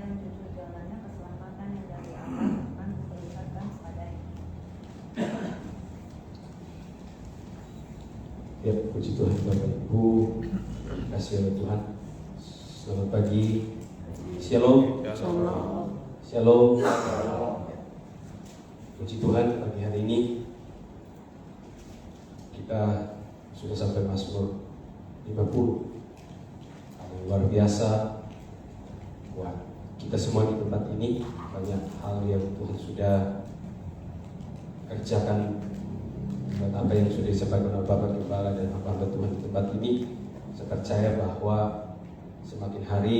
yang jujur jalannya, keselamatan yang dari Allah akan kuperlihatkan padanya. Ya, puji Tuhan Bapak Ibu, kasih oleh Tuhan. Selamat pagi. Shalom. Shalom. Puji Tuhan, pagi hari ini kita sudah sampai Mazmur 50. Luar biasa buat kita semua di tempat ini. Banyak hal yang Tuhan sudah kerjakan, buat apa yang sudah disampaikan oleh Bapak Gembala dan hamba Tuhan di tempat ini. Saya percaya bahwa semakin hari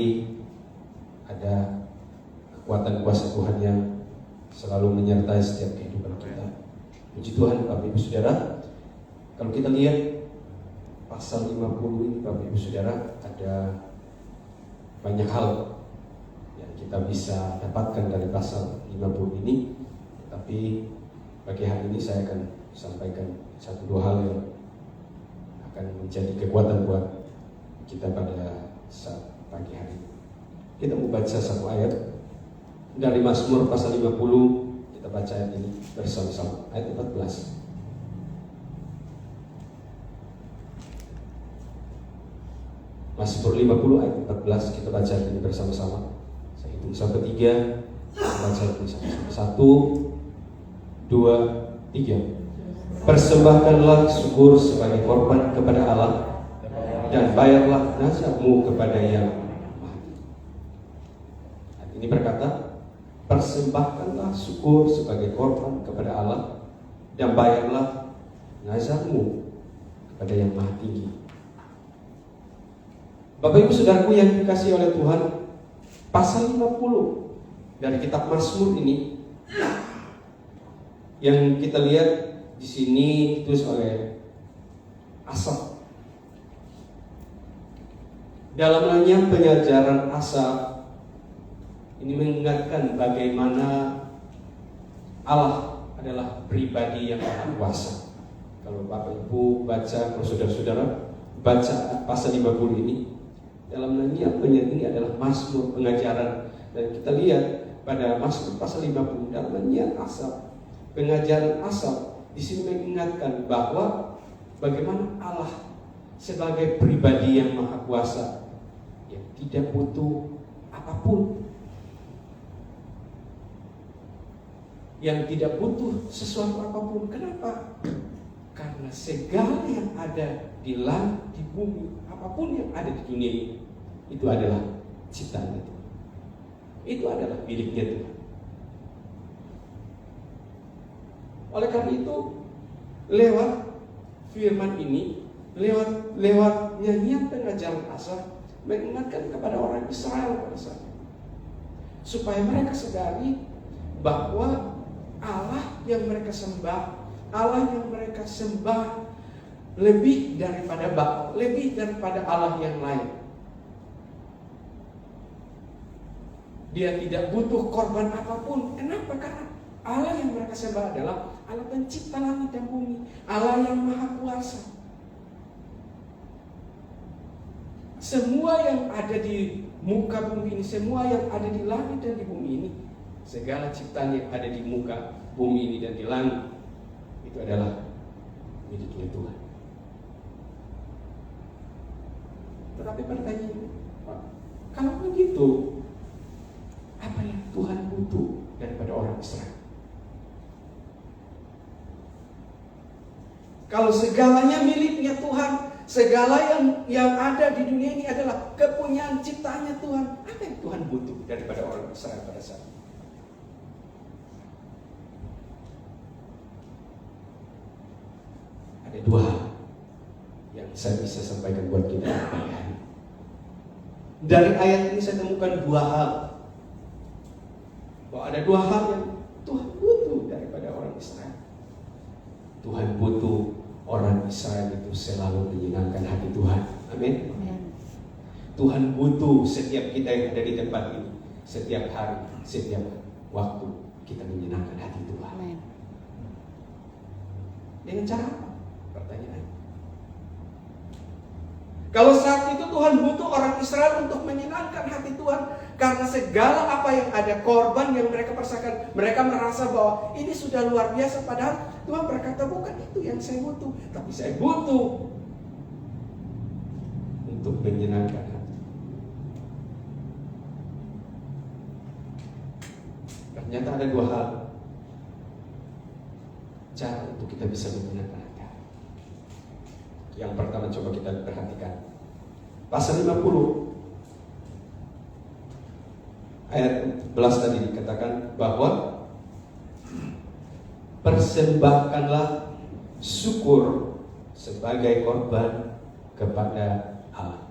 ada kekuatan kuasa Tuhan yang selalu menyertai setiap kehidupan kita. Puji Tuhan Bapak Ibu Saudara. Kalau kita lihat pasal 50 ini Bapak Ibu Saudara, ada banyak hal yang kita bisa dapatkan dari pasal 50 ini. Tapi pagi hari ini saya akan sampaikan satu dua hal yang akan menjadi kekuatan buat kita pada saat pagi hari ini. Kita mau baca satu ayat dari Mazmur pasal 50. Kita baca ayat ini bersama-sama, ayat 14. Mazmur 50 ayat 14, kita baca ini bersama-sama. Saya hitung sampai 3. Kita baca ini sama-sama. 1, 2, 3. Persembahkanlah syukur sebagai korban kepada Allah, dan bayarlah nazarmu kepada Yang Maha Tinggi. Ayat ini berkata, persembahkanlah syukur sebagai korban kepada Allah, dan bayarlah nazarmu kepada Yang Maha Tinggi. Bapak Ibu Saudaraku yang dikasihi oleh Tuhan, pasal 50 dari kitab Mazmur ini yang kita lihat di sini ditulis oleh Asaf. Dalam penyajaran Asaf ini mengingatkan bagaimana Allah adalah pribadi yang maha kuasa. Kalau Bapak Ibu baca, kalau saudara-saudara baca pasal 50 ini, dalam ini adalah Mazmur pengajaran. Dan kita lihat pada Mazmur pasal 50 dalam Asaf, pengajaran Asaf di sini mengingatkan bahwa bagaimana Allah sebagai pribadi yang maha kuasa, yang tidak butuh apapun, yang tidak butuh sesuatu apapun. Kenapa? Karena segala yang ada di langit, di bumi, apapun yang ada di dunia ini, itu adalah ciptaan Tuhan. Itu adalah miliknya Tuhan. Oleh karena itu, lewat firman ini, lewat nyanyian pengajaran Asaf, mengingatkan kepada orang Israel pada saat itu, supaya mereka sadari bahwa Allah yang mereka sembah lebih daripada Baal, lebih daripada Allah yang lain. Dia tidak butuh korban apapun. Kenapa? Karena Allah yang mereka sembah adalah Allah pencipta langit dan bumi, Allah yang maha kuasa. Semua yang ada di muka bumi ini, semua yang ada di langit dan di bumi ini, segala ciptaan yang ada di muka bumi ini dan di langit, itu adalah miliknya Tuhan. Tetapi pertanyaan, kalau begitu, apa yang Tuhan butuh daripada orang Israel? Kalau segalanya miliknya Tuhan, segala yang ada di dunia ini adalah kepunyaan ciptaannya Tuhan, apa yang Tuhan butuh daripada orang Israel pada saat ini? Ada dua hal yang saya bisa sampaikan buat kita hari ini. Dari ayat ini saya temukan dua hal, bahwa ada dua hal yang Tuhan butuh daripada orang Israel. Tuhan butuh orang Israel itu selalu menyenangkan hati Tuhan. Amin. Tuhan butuh setiap kita yang ada di tempat ini, setiap hari, setiap waktu kita menyenangkan hati Tuhan. Amin. Dengan cara apa? Pertanyaan. Kalau saat itu Tuhan butuh orang Israel untuk menyenangkan hati Tuhan, karena segala apa yang ada, korban yang mereka persembahkan, mereka merasa bahwa ini sudah luar biasa. Padahal Tuhan berkata, bukan itu yang saya butuh, tapi saya butuh untuk menyenangkan hati. Ternyata ada dua hal cara untuk kita bisa menyenangkan hati. Yang pertama coba kita perhatikan pasal 50 ayat 11 tadi dikatakan bahwa persembahkanlah syukur sebagai korban kepada Allah.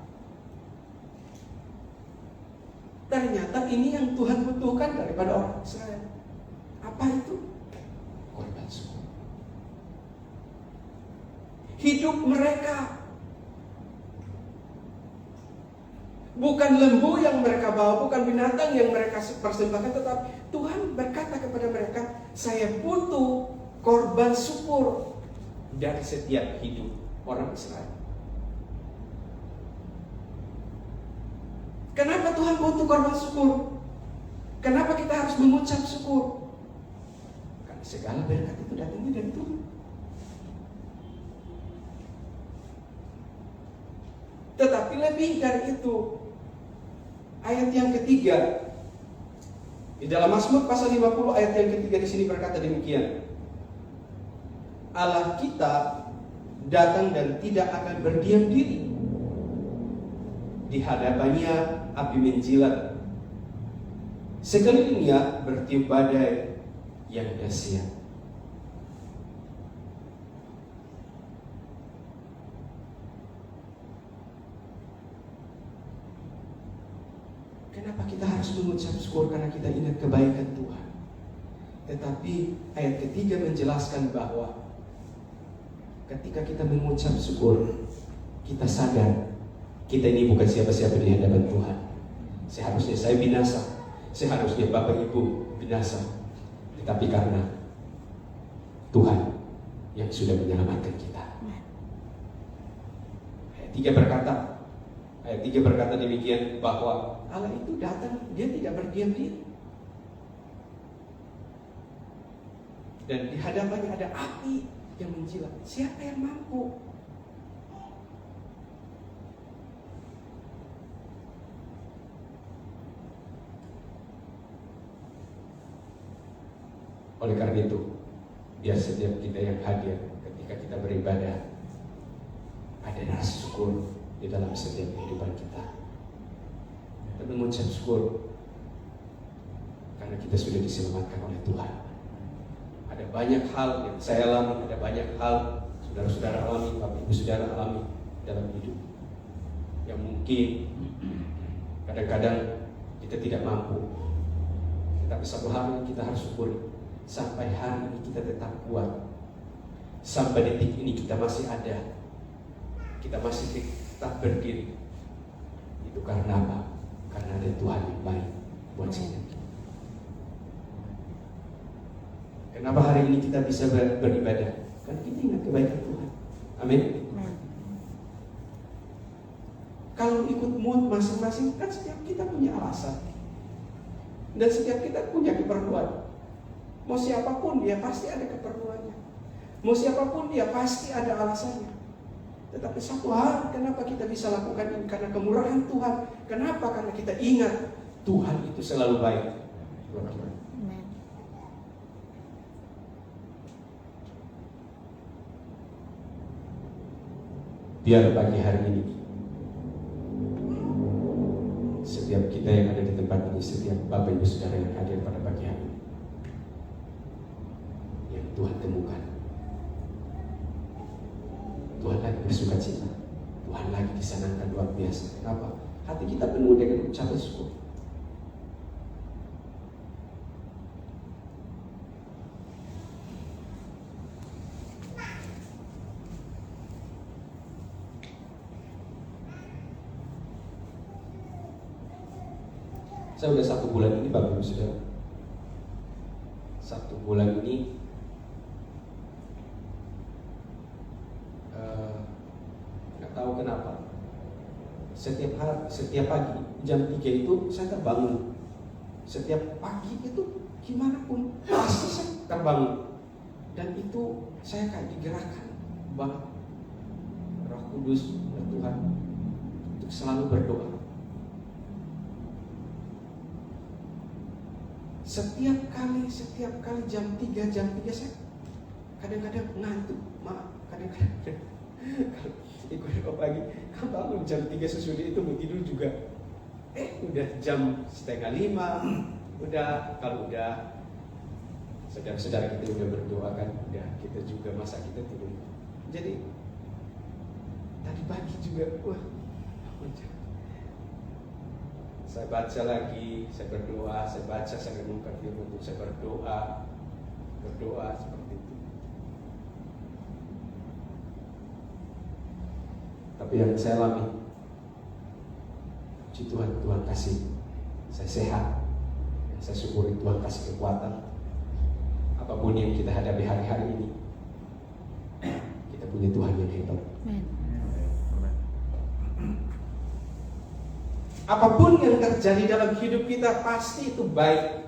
Ternyata ini yang Tuhan butuhkan daripada orang Israel. Apa itu? Korban syukur. Hidup mereka bukan lembu yang mereka bawa, bukan binatang yang mereka persembahkan, tetapi Tuhan berkata kepada mereka, saya butuh korban syukur dari setiap hidup orang Israel. Kenapa Tuhan butuh korban syukur? Kenapa kita harus mengucap syukur? Karena segala berkat itu datangnya dari Tuhan. Tetapi lebih dari itu, ayat yang ketiga di dalam Mazmur pasal 50 ayat yang ketiga di sini berkata demikian. Allah kita datang dan tidak akan berdiam diri. Di hadapannya api menjilat, sekelilingnya bertiup badai yang dahsyat. Kenapa kita harus mengucap syukur? Karena kita ingat kebaikan Tuhan. Tetapi ayat ketiga menjelaskan bahwa ketika kita mengucap syukur, kita sadar kita ini bukan siapa-siapa di hadapan Tuhan. Seharusnya saya binasa, seharusnya Bapak Ibu binasa, tetapi karena Tuhan yang sudah menyelamatkan kita. Ayat 3 berkata demikian, bahwa Allah itu datang, dia tidak berdiam diri. Dan di hadapannya ada api yang menjilat. Siapa yang mampu? Oleh karena itu, biar setiap kita yang hadir ketika kita beribadah, ada rasa syukur di dalam setiap kehidupan kita. Dan mengucap syukur karena kita sudah diselamatkan oleh Tuhan. Ada banyak hal yang saya alami, ada banyak hal saudara-saudara alami, Bapak Ibu saudara alami dalam hidup, yang mungkin kadang-kadang kita tidak mampu. Tapi satu hal yang kita harus syukuri, sampai hari ini kita tetap kuat, sampai detik ini kita masih ada, kita masih tetap berdiri. Itu karena apa? Karena ada Tuhan yang baik buat kita. Kenapa hari ini kita bisa beribadah? Karena kita ingat kebaikan Tuhan. Amin. Kalau ikut mood masing-masing, kan setiap kita punya alasan, dan setiap kita punya keperluan. Mau siapapun dia pasti ada keperluannya, mau siapapun dia pasti ada alasannya. Tetapi satu hal, kenapa kita bisa lakukan ini? Karena kemurahan Tuhan. Kenapa? Karena kita ingat Tuhan itu selalu baik. Biar pagi hari ini setiap kita yang ada di tempat ini, setiap Bapak Ibu Saudara yang hadir pada pagi hari ini, yang Tuhan temukan, Tuhan lagi bersuka cita, Tuhan lagi disenangkan luar biasa. Kenapa? Hati kita penuh dengan ucapan syukur. Saya udah 1 bulan ini Bapak Ibu Saudara, 1 bulan ini nggak tahu kenapa setiap pagi jam 3 itu saya terbangun. Setiap pagi itu gimana pun pasti saya terbangun. Dan itu saya kayak digerakkan banget Roh Kudus dan Tuhan untuk selalu berdoa. Setiap kali jam 3 saya kadang-kadang ngantuk, maaf, kadang-kadang ikut doa pagi, kan bangun jam 3 sesudah itu mau tidur juga. Udah jam 4:30, kalau udah saudara-saudara kita udah berdoa kan, udah kita juga masa kita tidur. Jadi tadi pagi juga, saya baca lagi, saya berdoa, saya baca, saya renungkan firman Tuhan, saya berdoa seperti itu. Tapi yang saya alami, puji Tuhan, Tuhan kasih saya sehat, saya syukuri Tuhan kasih kekuatan. Apapun yang kita hadapi hari-hari ini, kita punya Tuhan yang hebat. Apapun yang terjadi dalam hidup kita pasti itu baik.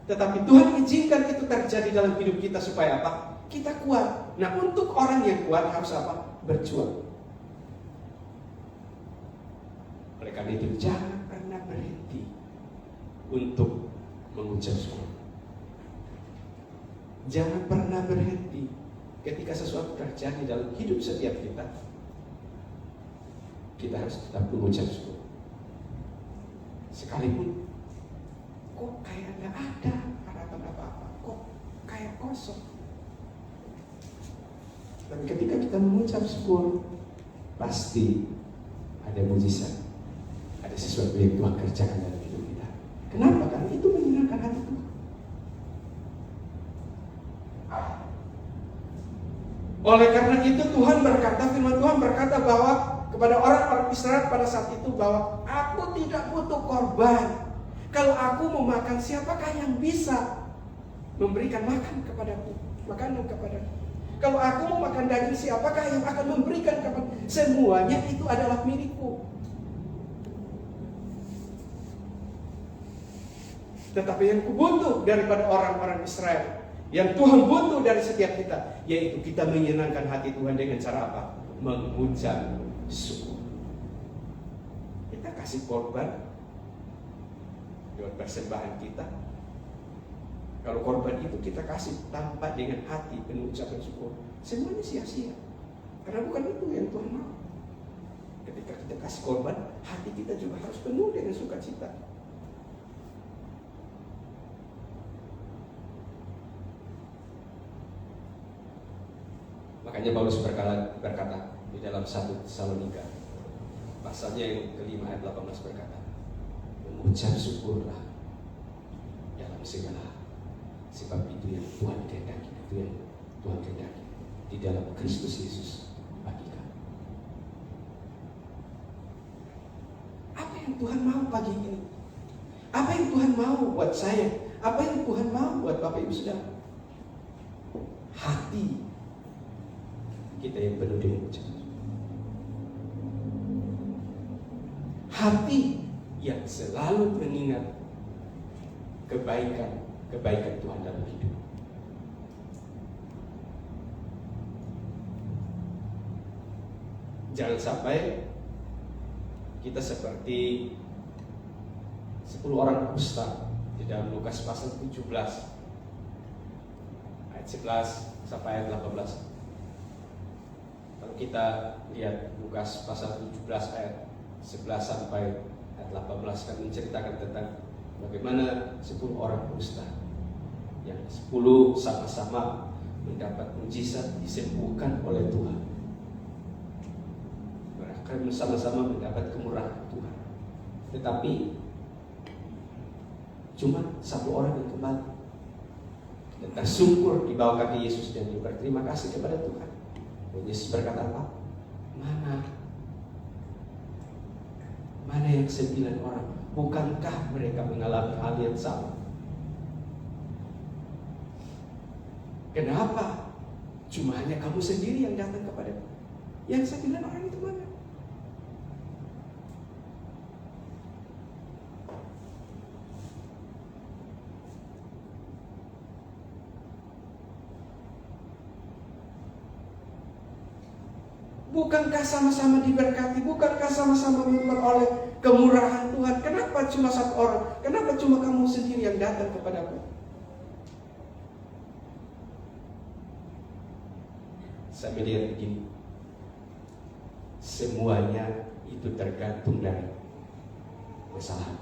Tetapi Tuhan izinkan itu terjadi dalam hidup kita supaya apa? Kita kuat. Nah, untuk orang yang kuat harus apa? Berjuang. Oleh karena itu jangan pernah berhenti untuk mengucap syukur. Jangan pernah berhenti ketika sesuatu terjadi dalam hidup setiap kita. Kita harus tetap mengucap syukur. Sekalipun kok kayak gak ada harapan apa-apa, kok kayak kosong. Dan ketika kita mengucap syukur, pasti ada mujizat, ada sesuatu yang Tuhan kerjakan dalam hidup kita. Kenapa? Karena itu menyenangkan hati Tuhan. Oleh karena itu Tuhan berkata, firman Tuhan berkata bahwa kepada orang-orang Israel pada saat itu bahwa aku tidak butuh korban. Kalau aku mau makan, siapakah yang bisa memberikan makan kepadaku? Makanan kepadaku. Kalau aku mau makan daging, siapakah yang akan memberikan kepadaku? Semuanya itu adalah milikku. Tetapi yang kubutuh daripada orang-orang Israel, yang Tuhan butuh dari setiap kita, yaitu kita menyenangkan hati Tuhan dengan cara apa? Mengucap syukur. Kita kasih korban lewat persembahan kita. Kalau korban itu kita kasih tanpa dengan hati penuh ucapan syukur, semuanya sia-sia. Karena bukan itu yang Tuhan mau. Ketika kita kasih korban, hati kita juga harus penuh dengan sukacita. Makanya Paulus berkata di dalam 1 Tesalonika pasalnya yang ke-5 ayat 18 berkata, mengucap syukurlah dalam segala hal, sebab itu yang Tuhan kehendaki, di dalam Kristus Yesus bagi kami. Apa yang Tuhan mau pagi ini? Apa yang Tuhan mau buat saya? Apa yang Tuhan mau buat Bapak Ibu Saudara? Hati kita yang penuh dengan ucapan. Hati yang selalu mengingat kebaikan Tuhan dalam hidup. Jangan sampai kita seperti 10 orang kusta di dalam Lukas pasal 17 ayat 11 sampai ayat 18. Kalau kita lihat Lukas pasal 17 ayat 11 sampai ayat 18 kan menceritakan tentang bagaimana 10 orang kusta yang 10 sama-sama mendapat mujizat disembuhkan oleh Tuhan. Mereka bersama-sama mendapat kemurahan Tuhan. Tetapi cuma 1 orang yang kembali dan tersungkur di bawah kaki Yesus dan dia berterima kasih kepada Tuhan. Yesus berkata apa? Mana yang 9 orang? Bukankah mereka mengalami hal yang sama? Kenapa? Cuma hanya kamu sendiri yang datang kepadaku. Yang 9 orang itu mana? Bukankah sama-sama diberkati? Bukankah sama-sama memperoleh kemurahan Tuhan? Kenapa cuma satu orang? Kenapa cuma kamu sendiri yang datang kepadaku? Saya melihat begini, semuanya itu tergantung dari kesalahan.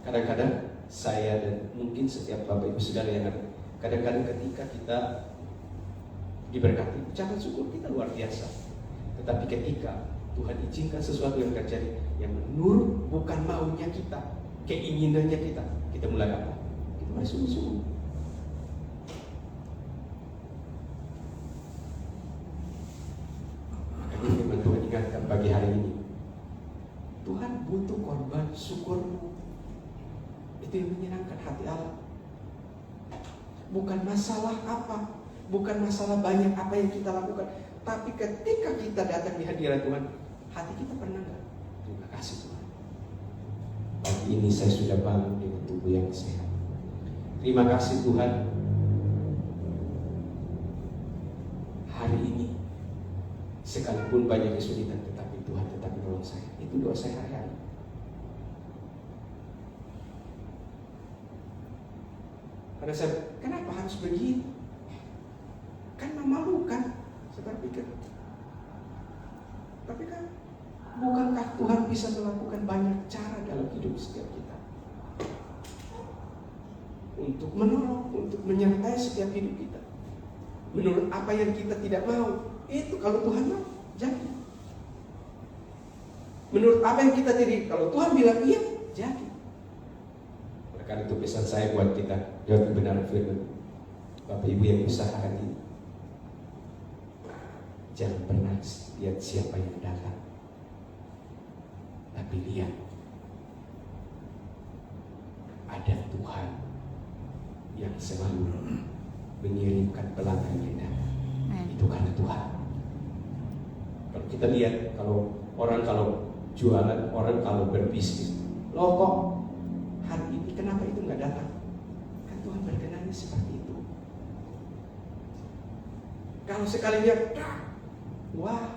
Kadang-kadang saya dan mungkin setiap Bapak Ibu Saudara yang ada, kadang-kadang ketika kita diberkati, ucapan syukur kita luar biasa. Tetapi ketika Tuhan izinkan sesuatu yang terjadi yang menurut bukan maunya kita, keinginannya kita mulai apa? Kita mulai sungguh-sungguh. Makanya firman Tuhan ingatkan pagi hari ini, Tuhan butuh korban syukurmu. Itu yang menyenangkan hati Allah. Bukan masalah apa, bukan masalah banyak apa yang kita lakukan, tapi ketika kita datang di hadirat Tuhan, hati kita pernah enggak? Terima kasih Tuhan, pagi ini saya sudah bangun dengan tubuh yang sehat. Terima kasih Tuhan, hari ini sekalipun banyak kesulitan, tetapi Tuhan tetap menolong saya. Itu doa saya hari-hari. Pada saat, kenapa harus begitu? Kan memalukan. Saya berpikir, tapi kan bukankah Tuhan bisa melakukan banyak cara dalam hidup setiap kita, untuk menolong, untuk menyertai setiap hidup kita. Menurut apa yang kita tidak mau, itu kalau Tuhan mau, jadi. Menurut apa yang kita tidak, kalau Tuhan bilang iya, jadi. Oleh karena itu pesan saya buat kita, jawab kebenaran firman. Bapak Ibu yang usahakan ini, jangan pernah lihat siapa yang datang, tapi lihat ada Tuhan yang selalu mengirimkan pelanggan yang datang. Itu karena Tuhan. Kalau kita lihat, kalau jualan, orang kalau berbisnis, loh kok hari ini kenapa itu nggak datang? Kan Tuhan berkenannya seperti itu. Kalau sekalinya, wah,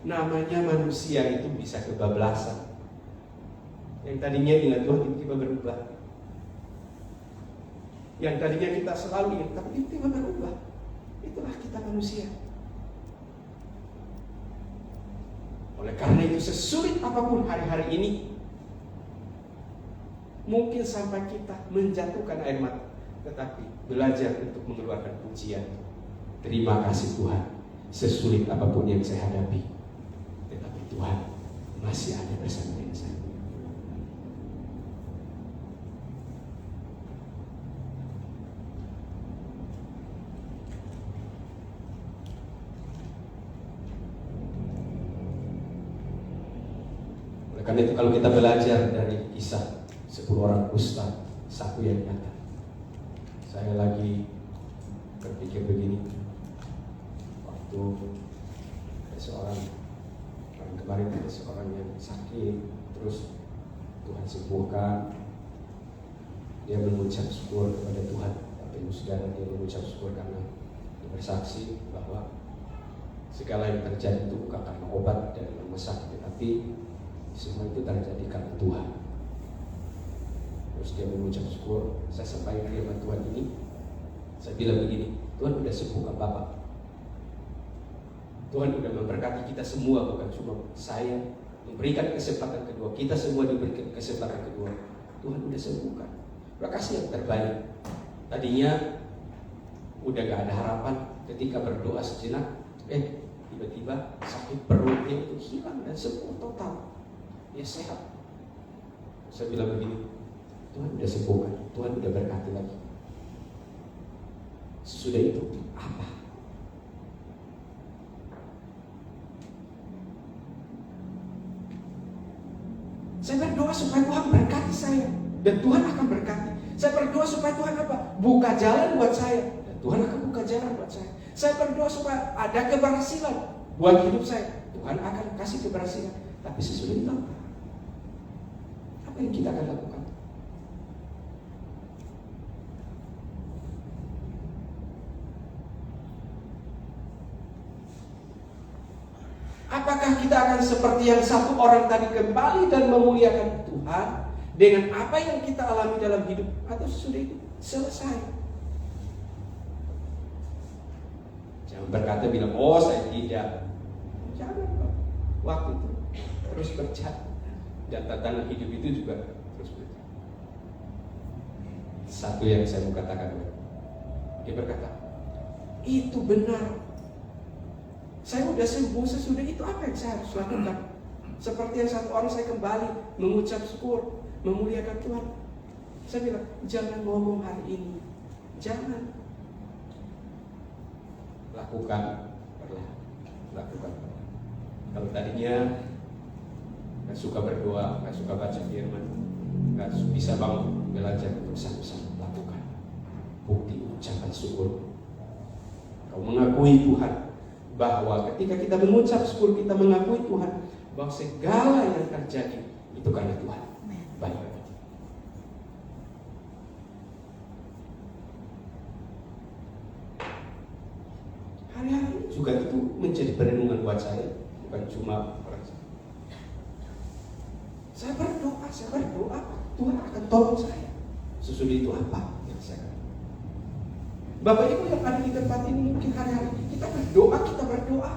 namanya manusia itu bisa kebablasan. Yang tadinya ingat Tuhan tiba-tiba berubah. Yang tadinya kita selalu ingat, tapi tiba-tiba berubah. Itulah kita manusia. Oleh karena itu sesulit apapun hari-hari ini, mungkin sampai kita menjatuhkan air mata, tetapi belajar untuk mengeluarkan pujian. Terima kasih Tuhan, sesulit apapun yang saya hadapi, tetapi Tuhan masih ada bersama dengan saya. Oleh karena itu kalau kita belajar dari kisah 10 orang kusta, satu yang datang. Saya lagi berpikir begini, waktu ada seorang kemarin ada seorang yang sakit, terus Tuhan sembuhkan, dia mengucap syukur kepada Tuhan. Bapak Ibu Saudara, dia mengucap syukur karena dia bersaksi bahwa segala yang terjadi itu bukan karena obat dan rumah sakit, tetapi semua itu terjadi karena Tuhan. Terus dia mengucap syukur. Saya sampaikan firman Tuhan ini, saya bilang begini, Tuhan sudah sembuhkan Bapak. Tuhan sudah memberkati kita semua, bukan cuma saya, memberikan kesempatan kedua. Kita semua diberikan kesempatan kedua. Tuhan sudah sembuhkan. Terima kasih yang terbaik. Tadinya udah gak ada harapan, ketika berdoa sejenak, tiba-tiba sakit perutnya itu hilang dan sembuh total. Dia sehat. Saya bilang begini, Tuhan sudah sembuhkan, Tuhan sudah berkati lagi. Sesudah itu apa? Saya berdoa supaya Tuhan berkati saya, dan Tuhan akan berkati. Saya berdoa supaya Tuhan apa? Buka jalan buat saya, dan Tuhan akan buka jalan buat saya. Saya berdoa supaya ada keberhasilan buat hidup saya, Tuhan akan kasih keberhasilan. Tapi sesudah itu apa yang kita akan lakukan? Apakah kita akan seperti yang satu orang tadi kembali dan memuliakan Tuhan dengan apa yang kita alami dalam hidup, atau sudah itu selesai? Jangan berkata bilang, oh saya tidak. Jangan, waktu itu terus berjalan dan tantangan hidup itu juga terus berjalan. Satu yang saya mau katakan, dia berkata, itu benar. Saya sudah sembuh, sesudah itu apa yang saya harus lakukan? Seperti yang satu orang, saya kembali mengucap syukur, memuliakan Tuhan. Saya bilang, jangan ngomong hari ini, jangan. Lakukan perlahan, lakukan perlahan. Kalau tadinya gak suka berdoa, gak suka baca firman, gak bisa bangun belajar untuk satu-satu, lakukan. Bukti ucapan syukur. Kau mengakui Tuhan, bahwa ketika kita mengucap syukur, kita mengakui Tuhan bahwa segala yang terjadi itu karena Tuhan. Baik. Hari-hari juga itu menjadi perenungan buat saya, bukan cuma orang saya. Saya berdoa, Tuhan akan tolong saya. Sesudah itu apa yang saya katakan? Bapak Ibu yang ada di tempat ini, mungkin hari-hari kita berdoa.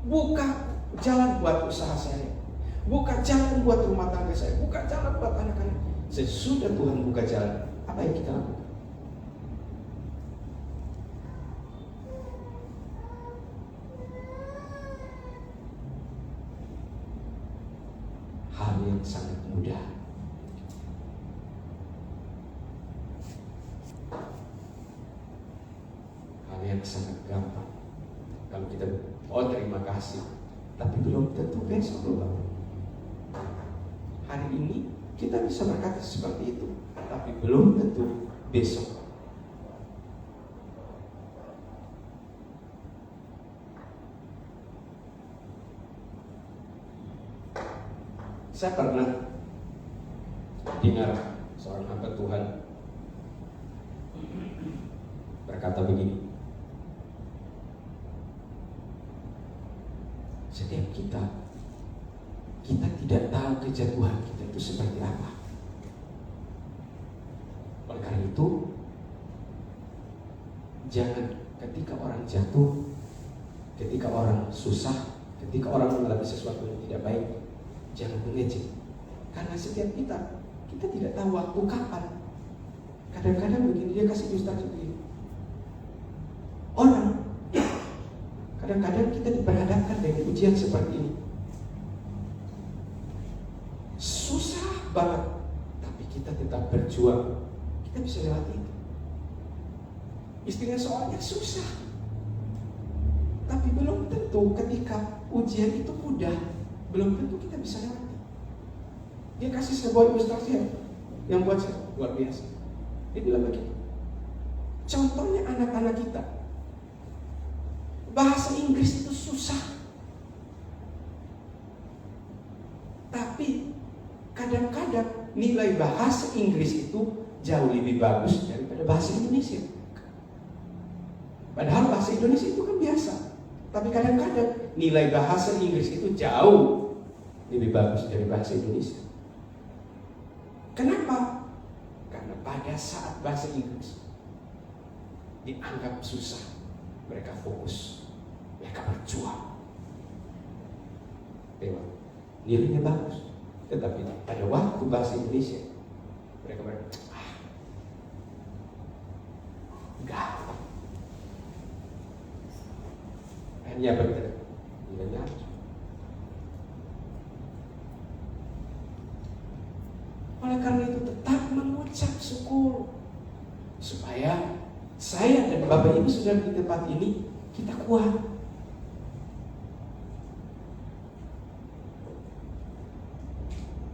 Buka jalan buat usaha saya, buka jalan buat rumah tangga saya, buka jalan buat anak-anak. Sesudah Tuhan buka jalan, apa yang kita lakukan? Hal yang sangat mudah. Yang sangat gampang. Kalau kita terima kasih, tapi belum tentu besok loh. Hari ini kita bisa berkata seperti itu, tapi belum tentu besok. Saya pernah dengar seorang hamba Tuhan berkata begini, setiap kita tidak tahu kejatuhan kita itu seperti apa. Oleh karena itu, jangan ketika orang jatuh, ketika orang susah, ketika orang mengalami sesuatu yang tidak baik, jangan mengejek. Karena setiap kita tidak tahu waktu kapan. Kadang-kadang begini, dia kasih ilustrasi begini. Orang kadang-kadang kita diperhadapkan dengan ujian seperti ini. Susah banget, tapi kita tetap berjuang. Kita bisa lewati itu. Istilah soalnya susah, tapi belum tentu ketika ujian itu mudah, belum tentu kita bisa lewati. Dia kasih sebuah ilustrasi yang buat saya luar biasa. Dia bilang begini, contohnya anak-anak kita, bahasa Inggris itu susah, tapi kadang-kadang nilai bahasa Inggris itu jauh lebih bagus daripada bahasa Indonesia. Padahal bahasa Indonesia itu kan biasa, tapi kadang-kadang nilai bahasa Inggris itu jauh lebih bagus dari bahasa Indonesia. Kenapa? Karena pada saat bahasa Inggris dianggap susah, mereka fokus, mereka berjuang. Nilainya bagus, tetapi pada waktu bahasa Indonesia mereka gampang. Akhirnya apa kita? Nilainya harus. Oleh karena itu tetap mengucap syukur supaya saya dan Bapak Ibu sudah di tempat ini kita kuat.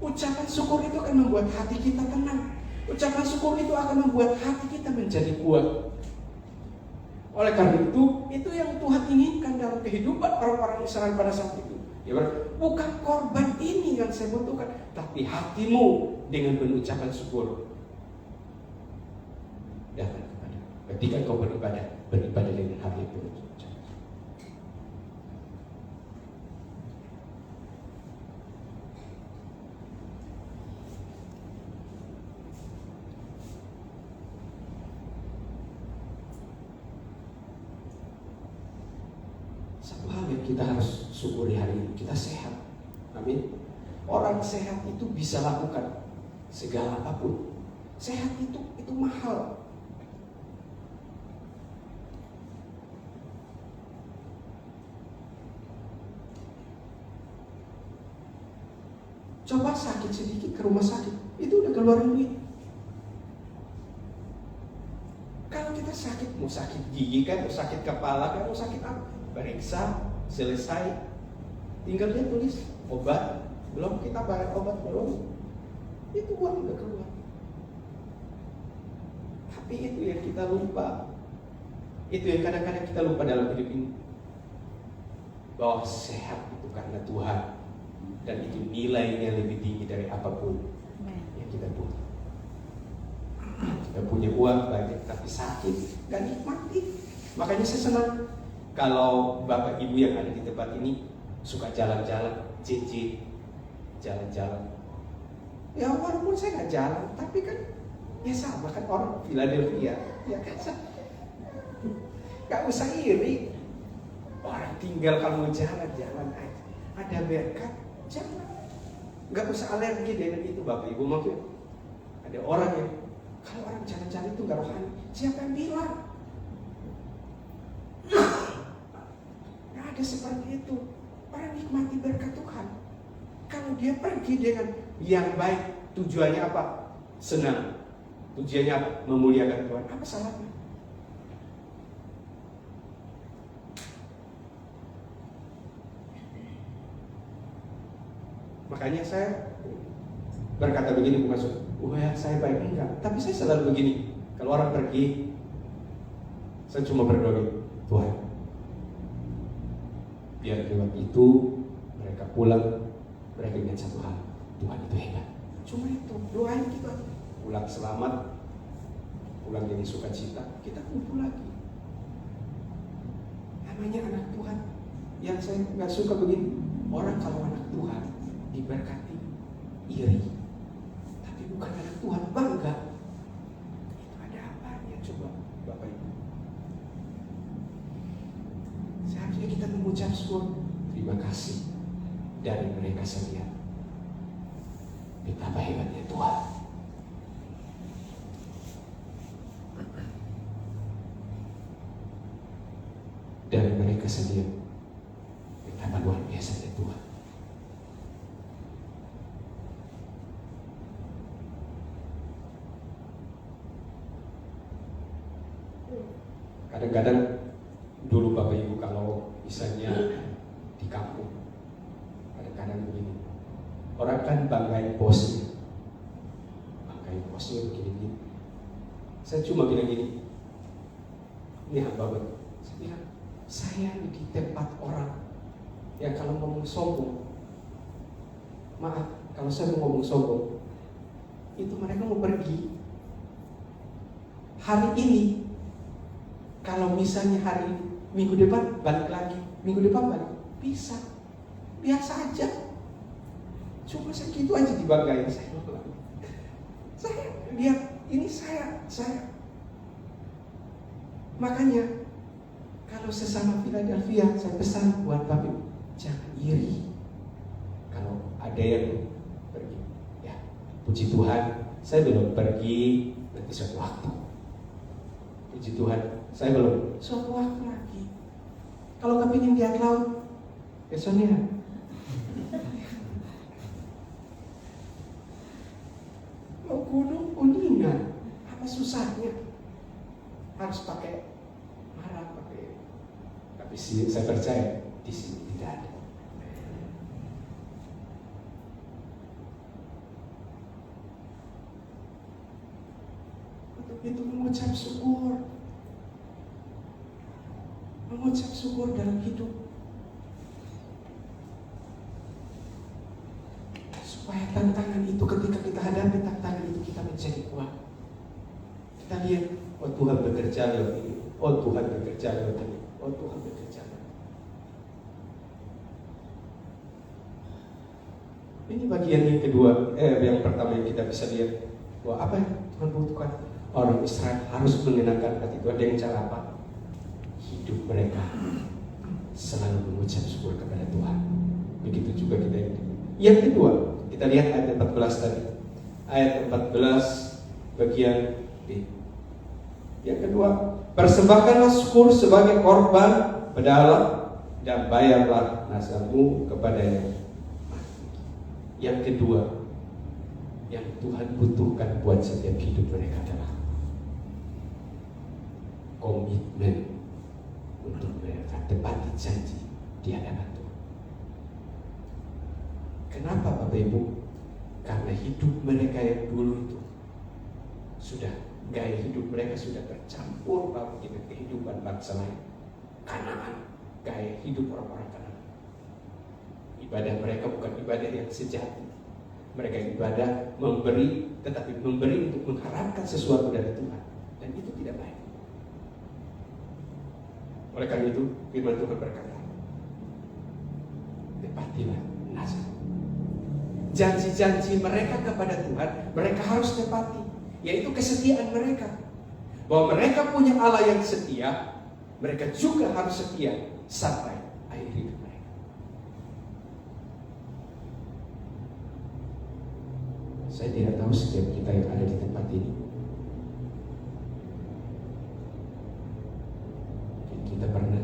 Ucapan syukur itu akan membuat hati kita tenang. Ucapan syukur itu akan membuat hati kita menjadi kuat. Oleh karena itu yang Tuhan inginkan dalam kehidupan orang-orang Israel pada saat itu. Ya, bukan korban ini yang saya butuhkan, tapi hatimu dengan pengucapan syukur. Datang kepada. Ketika kau beribadah dengan hati yang penuh. Satu hal yang kita harus syukuri hari ini, kita sehat. Amin. Orang sehat itu bisa lakukan segala apapun. Sehat itu mahal. Coba sakit sedikit ke rumah sakit, itu udah keluarin duit. Kalau kita sakit, mau sakit gigi kan, mau sakit kepala kan, mau sakit apa, periksa, selesai, tinggal dia tulis obat, belum kita bayar obat belum, itu uang udah keluar. Tapi itu yang kita lupa, itu yang kadang-kadang kita lupa dalam hidup ini, bahwa sehat itu karena Tuhan. Dan itu nilainya lebih tinggi dari apapun yang kita punya. Kita punya uang banyak tapi sakit, gak nikmati. Makanya saya senang kalau bapak ibu yang ada di tempat ini suka jalan-jalan, jalan-jalan. Ya walaupun saya gak jalan, tapi kan ya sama kan orang Philadelphia, ya kan gak usah iri. Orang tinggal kalau mau jalan-jalan aja, ada berkat. Jangan, nggak usah alergi dengan itu bapak ibu. Maksudnya ada orang yang kalau orang jalan-jalan itu nggak rohani, siapa yang bilang? Nggak ada seperti itu. Orang nikmati berkat Tuhan. Kalau dia pergi dengan yang baik, tujuannya apa? Senang. Tujuannya apa? Memuliakan Tuhan. Apa salahnya? Makanya saya berkata begini, bukan ya saya baik, enggak. Tapi saya selalu begini, kalau orang pergi, saya cuma berdoa, Tuhan, biar lewat itu mereka pulang, mereka ingat satu hal, Tuhan itu hebat. Cuma itu, doain kita pulang selamat, pulang dengan sukacita, kita kumpul lagi. Namanya anak Tuhan. Yang saya nggak suka begini, orang kalau anak Tuhan diberkati iri, tapi bukan anak Tuhan bangga. Itu ada apanya coba bapak ibu? Seharusnya kita mengucap syukur, terima kasih dari mereka sekalian. Betapa hebatnya Tuhan. Dari mereka sekalian, betapa luar biasanya Tuhan. Kadang-kadang dulu bapak ibu kalau misalnya di kampung, kadang-kadang begini, orang kan banggain bosnya begini. Saya cuma bilang gini, ini hamba betul. Saya bilang, saya di tempat orang yang kalau ngomong sombong, maaf, kalau saya mau ngomong sombong, itu mereka mau pergi. Hari ini, kalau misalnya hari minggu depan balik lagi, minggu depan balik, bisa, biasa aja. Cuma segitu aja dibanggain saya. Saya lihat ini saya. Makanya kalau sesama Philadelphia saya pesan buat bapak, jangan iri. Kalau ada yang pergi, ya puji Tuhan, saya belum pergi nanti suatu waktu. Puji Tuhan, saya belum suatu waktu lagi. Kalau kepingin lihat laut, besoknya. Mau gunung kuningan, apa susahnya? Harus pakai marah, pakai. Tapi saya percaya di sini tidak ada. Untuk itu mengucap syukur. Mengucap syukur dalam hidup, supaya tantangan itu ketika kita hadapi tantangan itu kita menjadi kuat. Kita lihat, oh Tuhan bekerja lewat ini, oh Tuhan bekerja lewat ini, oh Tuhan bekerja lewat ini. Ini bagian yang kedua, yang pertama yang kita bisa lihat, bahwa apa yang Tuhan butuhkan? Orang Israel harus menyenangkan hati Tuhan dengan cara apa? Hidup mereka selalu mengucap syukur kepada Tuhan. Begitu juga kita ini. Yang kedua, kita lihat ayat 14 tadi. Ayat 14 bagian B. Yang kedua, persembahkanlah syukur sebagai korban kepada Allah dan bayarlah nasabmu kepadanya. Yang kedua, yang Tuhan butuhkan buat setiap hidup mereka adalah komitmen untuk mereka tepati janji di hadapan Tuhan. Kenapa Bapak Ibu? Karena hidup mereka yang dulu itu sudah, gaya hidup mereka sudah tercampur dengan kehidupan bangsa lain. Kanaan, gaya hidup orang-orang Kanaan. Ibadah mereka bukan ibadah yang sejati. Mereka ibadah memberi, tetapi memberi untuk mengharapkan sesuatu dari Tuhan, dan itu tidak baik. Oleh karena itu, firman Tuhan berkata, tepatilah nazar. Janji-janji mereka kepada Tuhan, mereka harus tepati, yaitu kesetiaan mereka. Bahwa mereka punya Allah yang setia, mereka juga harus setia sampai akhir hidup mereka. Saya tidak tahu setiap kita yang ada di tempat ini, kita pernah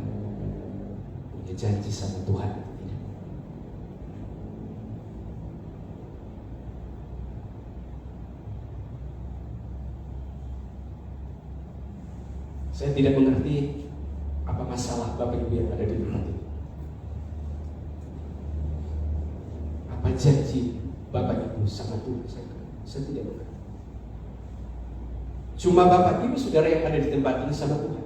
punya janji sama Tuhan atau tidak? Saya tidak mengerti apa masalah Bapak Ibu yang ada di tempat ini. Apa janji Bapak Ibu sama Tuhan? Saya tidak mengerti. Cuma Bapak Ibu Saudara yang ada di tempat ini sama Tuhan.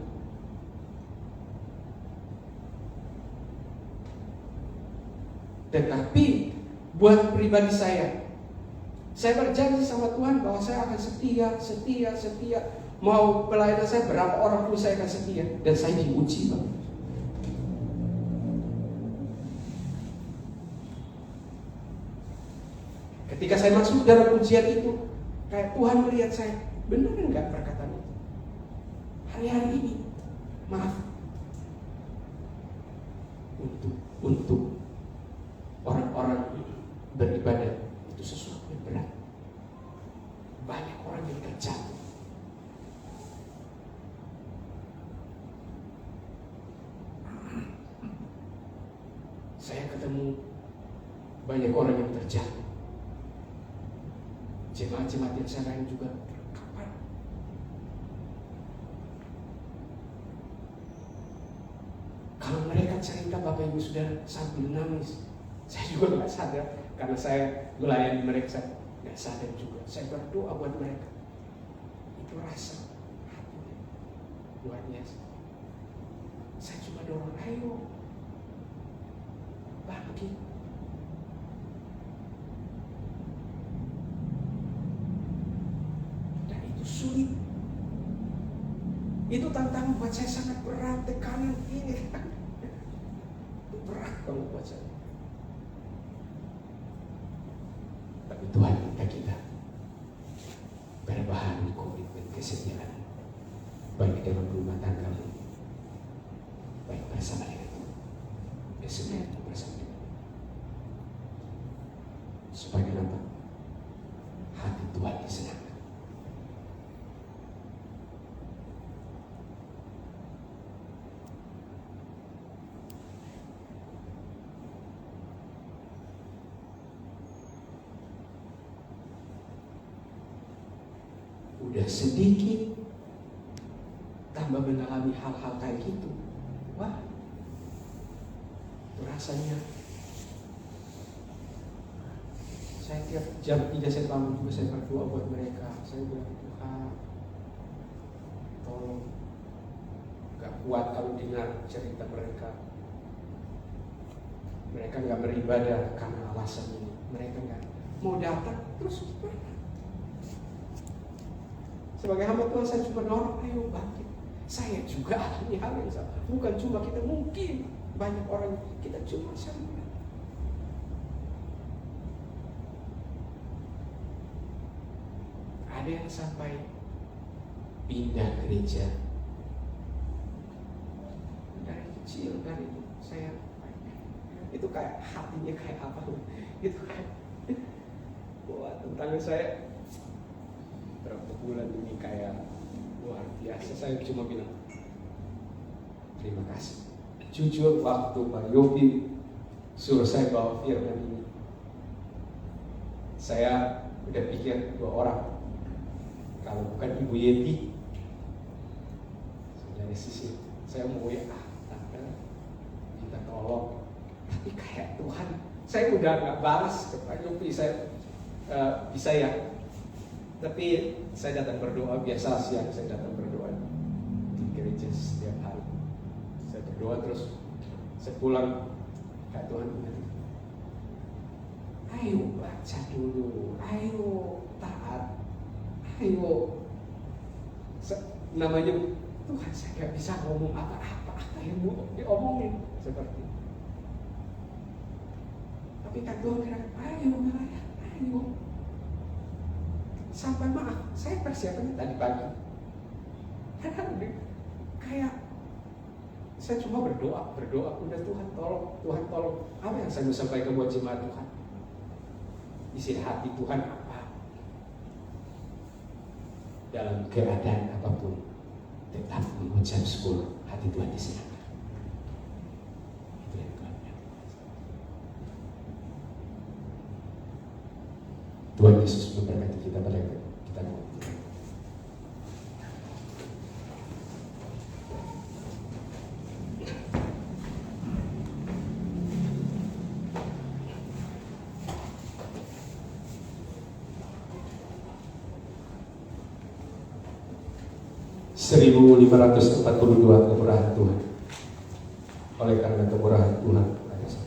Tetapi buat pribadi saya berjanji sama Tuhan bahwa saya akan setia. Mau pelayanan saya berapa orang pun saya akan setia. Dan saya diuji, Pak. Ketika saya masuk dalam ujian itu, kayak Tuhan melihat saya, benar enggak perkataan itu? Hari-hari ini, maaf, untuk orang-orang beribadah itu sesuatu yang berat. Banyak orang yang terjatuh. Saya ketemu banyak orang yang terjatuh. Jemaat-jemaat yang saya lain juga. Kapan? Kalau mereka cerita Bapak Ibu sudah sambil nangis, saya juga nggak sadar karena saya melayani mereka, saya nggak sadar juga. Saya berdoa buat mereka. Itu rasa hatinya luar biasa. Saya cuma dorong, ayo bangkit. Dan itu sulit. Itu tantangan buat saya sangat berat, tekanan ini. Itu berat banget buat saya. Tapi Tuhan minta kita berbahan komitmen kesetiaan, baik dalam rumah tangga, baik bersama dengan Tuhan, bersama bersama dengan supaya kenapa? Hati Tuhan disenangkan. Udah sedikit tambah mengalami hal-hal kayak gitu, wah, itu rasanya. Saya tiap jam 3 saya bangun juga, saya berdoa buat mereka. Saya bilang, Tuhan, tolong. Gak kuat kalau dengar cerita mereka. Mereka gak beribadah karena alasan ini. Mereka gak mau datang, terus gimana? Sebagai hamba Tuhan saya cuma dorong, ayo bangkit. Saya juga alami hal yang sama. Bukan cuma kita, mungkin banyak orang, kita cuma sama. Ada yang sampai pindah gereja dari kecil. kecil dari saya. Itu kayak hatinya kayak apa? Itu kayak wah, tentang saya berapa bulan ini kayak luar biasa. Saya cuma bilang terima kasih. Jujur, waktu Pak Yopi suruh saya bawa firman ini, saya udah pikir 2 orang. Kalau bukan Ibu Yeti, dari sisi saya mau tante minta tolong, tapi kayak Tuhan, saya udah nggak balas ke Pak Yopi, saya bisa ya. Tapi saya datang berdoa biasa, siang saya datang berdoa di gereja setiap hari. Saya berdoa terus, saya pulang, kayak Tuhan bilang, ayo baca dulu, ayo taat, ayo. Namanya Tuhan, saya nggak bisa ngomong apa yang mau diomongin seperti itu. Tapi kan Tuhan bilang, ayo melayani, ayo. Sampai maaf, saya persiapannya tadi pagi. Kadang kayak saya cuma berdoa, udah Tuhan tolong. Apa yang saya mau sampaikan buat jemaat Tuhan? Isi hati Tuhan apa? Dalam keadaan apapun, tetap mengucap syukur, hati Tuhan disenangkan. Itu yang Tuhan bilang. Tuhan Yesus memberkati kita pada kita mau. Seribu 1542 kemurahan Tuhan. Oleh karena kemurahan Tuhan pada saya.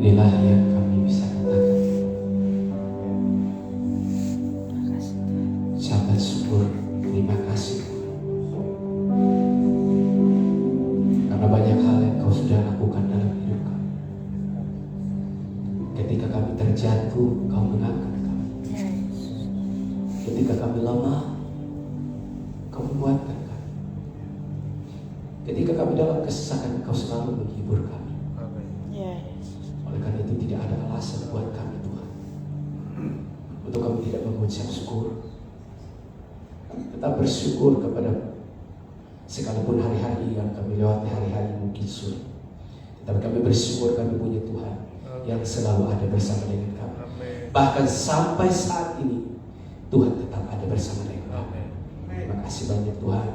Inilah yang kami bisa katakan. Sahabat syukur, terima kasih karena banyak hal yang Kau sudah lakukan dalam hidup kami. Ketika kami terjatuh, Kau mengangkat kami. Ketika kami lemah, Kau menguatkan kami. Ketika kami dalam kesesakan, Kau selalu menghibur kami. Oleh karena itu tidak ada alasan buat kami Tuhan untuk kami tidak mengucap syukur. Tetap bersyukur kepada sekalipun hari-hari yang kami lewati, hari-hari mungkin sulit, tetapi kami bersyukur kami punya Tuhan yang selalu ada bersama dengan kami. Bahkan sampai saat ini Tuhan tetap ada bersama dengan kami. Terima kasih banyak Tuhan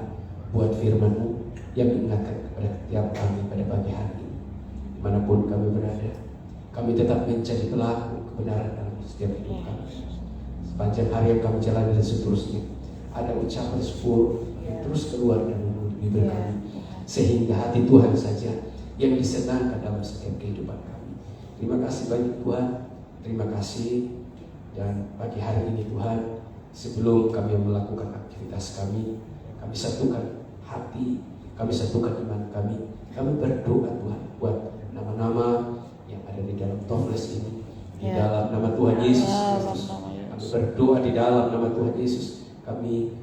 buat firman-Mu yang mengingatkan kepada setiap kami pada pagi hari ini. Dimanapun kami berada, kami tetap menjadi pelaku kebenaran dalam setiap hidup kami. Sepanjang hari yang kami jalani dan seterusnya, ada ucapan syukur yang terus keluar dari mulut bibir kami, sehingga hati Tuhan saja yang disenangkan dalam setiap kehidupan kami. Terima kasih banyak Tuhan. Terima kasih. Dan pagi hari ini Tuhan, sebelum kami melakukan aktivitas kami satukan hati, kami satukan iman kami. Kami berdoa Tuhan buat nama-nama yang ada di dalam toples ini, di dalam nama Tuhan Yesus Kristus. Kami berdoa di dalam nama Tuhan Yesus. Kami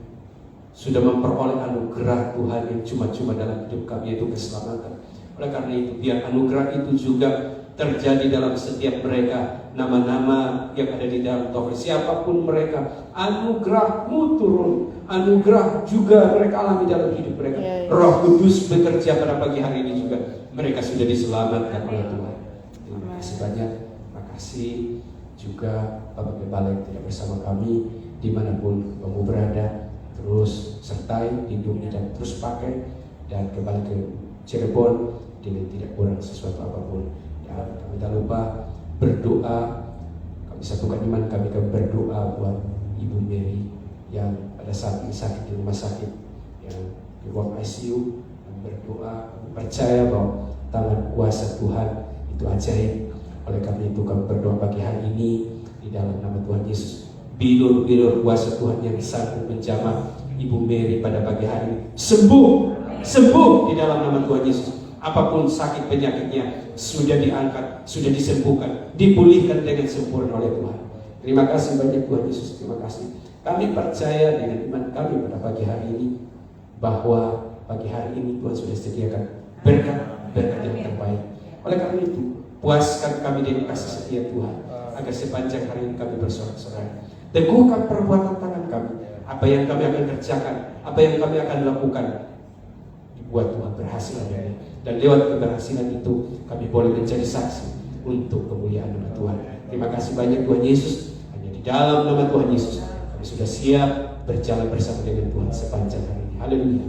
sudah memperoleh anugerah Tuhan yang cuma-cuma dalam hidup kami, yaitu keselamatan. Oleh karena itu, biar anugerah itu juga terjadi dalam setiap mereka, nama-nama yang ada di dalam toples, siapapun mereka, anugerah-Mu turun, anugerah juga mereka alami dalam hidup mereka. Roh Kudus bekerja pada pagi hari ini juga. Mereka sudah diselamatkan oleh Tuhan. Terima kasih banyak. Terima kasih juga Bapak Gembala yang tidak bersama kami dimanapun kamu berada. Terus sertai, lindungi dan terus pakai, dan kembali ke Cirebon dengan tidak kurang sesuatu apapun. Dan kami tak lupa berdoa. Kami satukan iman kami berdoa buat Ibu Mary yang pada saat ini sakit di rumah sakit, yang di ruang ICU. Kami berdoa, kami percaya bahwa tangan kuasa Tuhan itu ajaib. Oleh karena itu kami berdoa pagi hari ini di dalam nama Tuhan Yesus. Bilur-bilur kuasa Tuhan yang sanggup menjamah Ibu Mary pada pagi hari ini sembuh di dalam nama Tuhan Yesus. Apapun sakit penyakitnya sudah diangkat, sudah disembuhkan, dipulihkan dengan sempurna oleh Tuhan. Terima kasih banyak Tuhan Yesus. Terima kasih. Kami percaya dengan iman kami pada pagi hari ini bahwa pagi hari ini Tuhan sudah sediakan berkat yang terbaik. Oleh karena itu, puaskan kami dengan kasih setia Tuhan, agar sepanjang hari ini kami bersorak-sorai. Teguhkan perbuatan tangan kami. Apa yang kami akan kerjakan, apa yang kami akan lakukan, dibuat Tuhan berhasil adanya. Dan lewat keberhasilan itu kami boleh menjadi saksi untuk kemuliaan nama Tuhan. Terima kasih banyak Tuhan Yesus. Hanya di dalam nama Tuhan Yesus kami sudah siap berjalan bersama dengan Tuhan sepanjang hari ini. Haleluya.